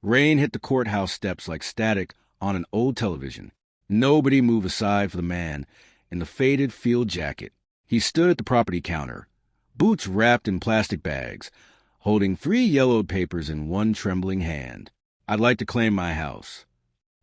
Rain hit the courthouse steps like static on an old television. Nobody moved aside for the man in the faded field jacket. He stood at the property counter, boots wrapped in plastic bags, holding 3 yellowed papers in one trembling hand. "I'd like to claim my house."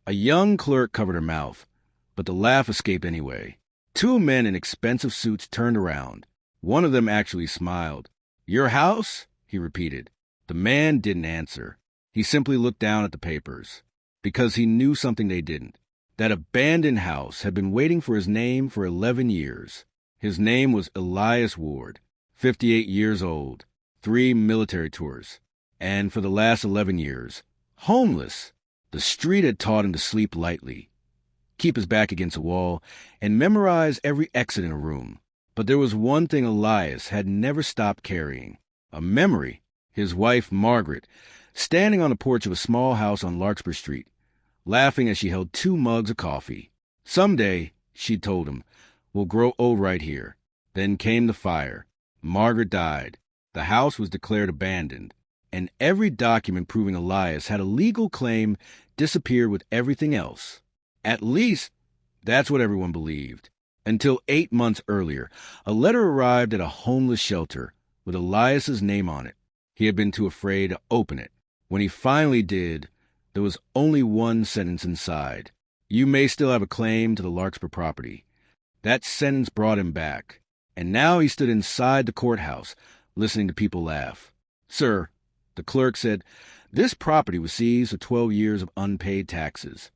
A young clerk covered her mouth, but the laugh escaped anyway. 2 men in expensive suits turned around. One of them actually smiled. "Your house?" he repeated. The man didn't answer. He simply looked down at the papers, because he knew something they didn't. That abandoned house had been waiting for his name for 11 years. His name was Elias Ward, 58 years old, 3 military tours, and for the last 11 years, homeless. The street had taught him to sleep lightly, keep his back against a wall, and memorize every exit in a room. But there was one thing Elias had never stopped carrying, a memory. His wife, Margaret, standing on the porch of a small house on Larkspur Street, laughing as she held 2 mugs of coffee. "Someday," she'd told him, "we'll grow old right here." Then came the fire. Margaret died. The house was declared abandoned, and every document proving Elias had a legal claim disappeared with everything else. At least, that's what everyone believed. Until 8 months earlier, a letter arrived at a homeless shelter with Elias's name on it. He had been too afraid to open it. When he finally did, there was only one sentence inside. "You may still have a claim to the Larkspur property." That sentence brought him back, and now he stood inside the courthouse, listening to people laugh. "Sir," the clerk said, "this property was seized for 12 years of unpaid taxes."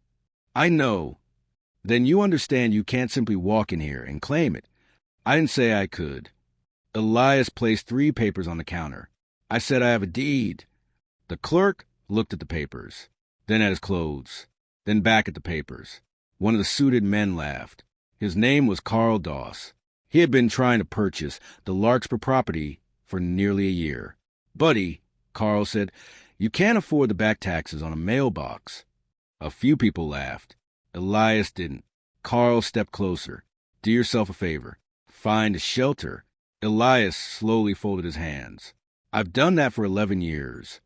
"I know." "Then you understand you can't simply walk in here and claim it." "I didn't say I could." Elias placed 3 papers on the counter. "I said I have a deed." The clerk looked at the papers, then at his clothes, then back at the papers. One of the suited men laughed. His name was Carl Doss. He had been trying to purchase the Larkspur property for nearly a year. "Buddy," Carl said, "you can't afford the back taxes on a mailbox." A few people laughed. Elias didn't. Carl stepped closer. "Do yourself a favor. Find a shelter." Elias slowly folded his hands. "I've done that for 11 years.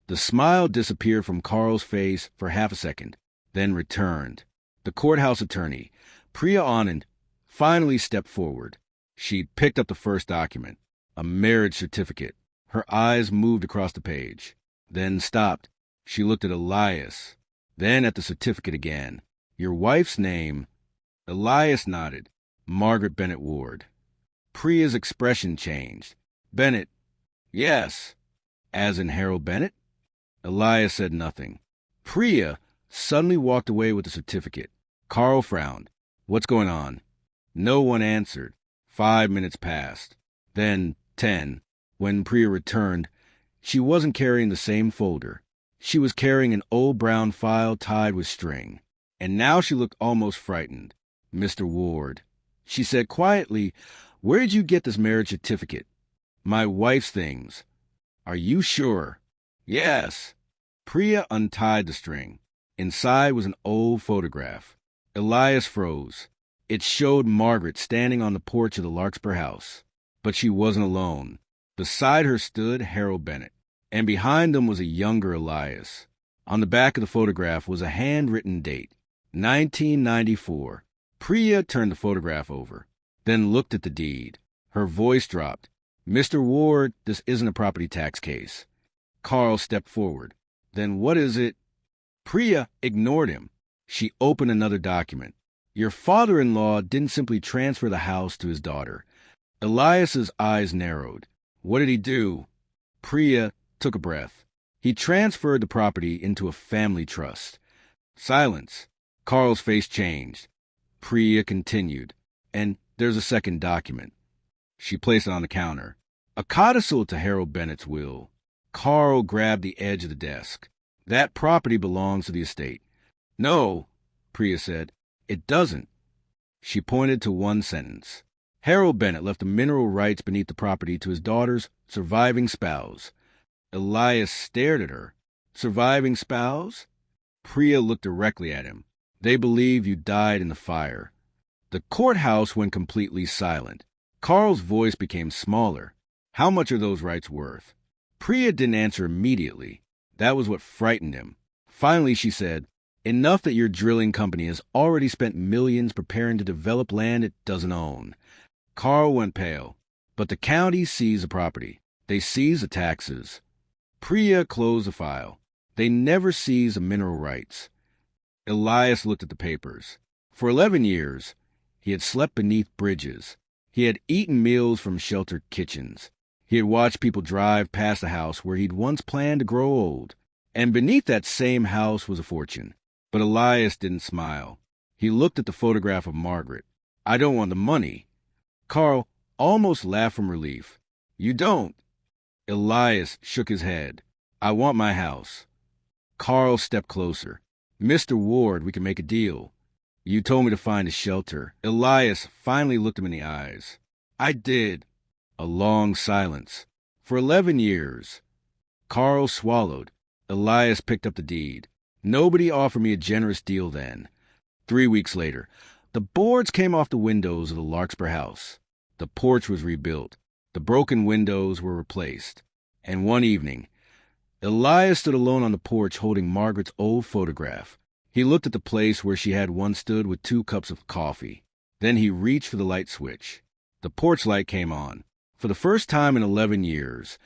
The smile disappeared from Carl's face for half a second, then returned. The courthouse attorney, Priya Anand, finally stepped forward. She picked up the first document, a marriage certificate. Her eyes moved across the page, then stopped. She looked at Elias, then at the certificate again. "Your wife's name?" Elias nodded. "Margaret Bennett Ward." Priya's expression changed. "Bennett?" "Yes." "As in Harold Bennett?" Elias said nothing. Priya suddenly walked away with the certificate. Carl frowned. "What's going on?" No one answered. 5 minutes passed. Then 10. When Priya returned, she wasn't carrying the same folder. She was carrying an old brown file tied with string. And now she looked almost frightened. "Mr. Ward," she said quietly, "where did you get this marriage certificate?" "My wife's things." "Are you sure?" "Yes." Priya untied the string. Inside was an old photograph. Elias froze. It showed Margaret standing on the porch of the Larkspur house. But she wasn't alone. Beside her stood Harold Bennett, and behind them was a younger Elias. On the back of the photograph was a handwritten date, 1994. Priya turned the photograph over, then looked at the deed. Her voice dropped. "Mr. Ward, this isn't a property tax case." Carl stepped forward. "Then what is it?" Priya ignored him. She opened another document. "Your father-in-law didn't simply transfer the house to his daughter." Elias's eyes narrowed. "What did he do?" Priya took a breath. "He transferred the property into a family trust." Silence. Carl's face changed. Priya continued. "And there's a second document." She placed it on the counter. "A codicil to Harold Bennett's will." Carl grabbed the edge of the desk. "That property belongs to the estate." "No," Priya said. "It doesn't." She pointed to one sentence. "Harold Bennett left the mineral rights beneath the property to his daughter's surviving spouse." Elias stared at her. "Surviving spouse?" Priya looked directly at him. "They believe you died in the fire." The courthouse went completely silent. Carl's voice became smaller. "How much are those rights worth?" Priya didn't answer immediately. That was what frightened him. Finally, she said, "Enough that your drilling company has already spent millions preparing to develop land it doesn't own." Carl went pale. But the county seized the property. They seized the taxes. Priya closed the file. They never seized the mineral rights. Elias looked at the papers. For 11 years, he had slept beneath bridges. He had eaten meals from sheltered kitchens. He had watched people drive past the house where he'd once planned to grow old. And beneath that same house was a fortune. But Elias didn't smile. He looked at the photograph of Margaret. "I don't want the money." Carl almost laughed from relief. "You don't?" Elias shook his head. "I want my house." Carl stepped closer. "Mr. Ward, we can make a deal. You told me to find a shelter." Elias finally looked him in the eyes. "I did." A long silence. "For 11 years. Carl swallowed. Elias picked up the deed. "Nobody offered me a generous deal then." 3 weeks later, the boards came off the windows of the Larkspur house. The porch was rebuilt. The broken windows were replaced. And one evening, Elias stood alone on the porch holding Margaret's old photograph. He looked at the place where she had once stood with 2 cups of coffee. Then he reached for the light switch. The porch light came on. For the first time in 11 years,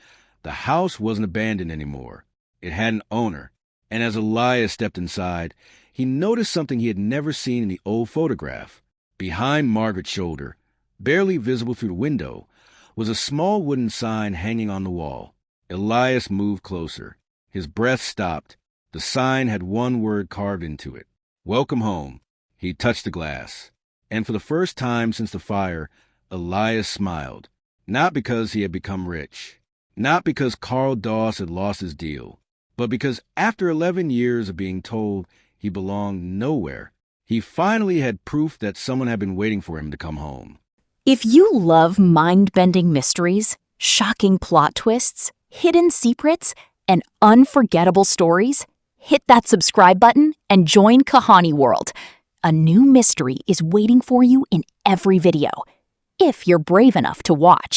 the house wasn't abandoned anymore. It had an owner. And as Elias stepped inside, he noticed something he had never seen in the old photograph. Behind Margaret's shoulder, barely visible through the window, was a small wooden sign hanging on the wall. Elias moved closer. His breath stopped. The sign had one word carved into it: "Welcome home." He touched the glass. And for the first time since the fire, Elias smiled. Not because he had become rich. Not because Carl Doss had lost his deal. But because after 11 years of being told he belonged nowhere, he finally had proof that someone had been waiting for him to come home. If you love mind-bending mysteries, shocking plot twists, hidden secrets, and unforgettable stories, hit that subscribe button and join Kahani World. A new mystery is waiting for you in every video, if you're brave enough to watch.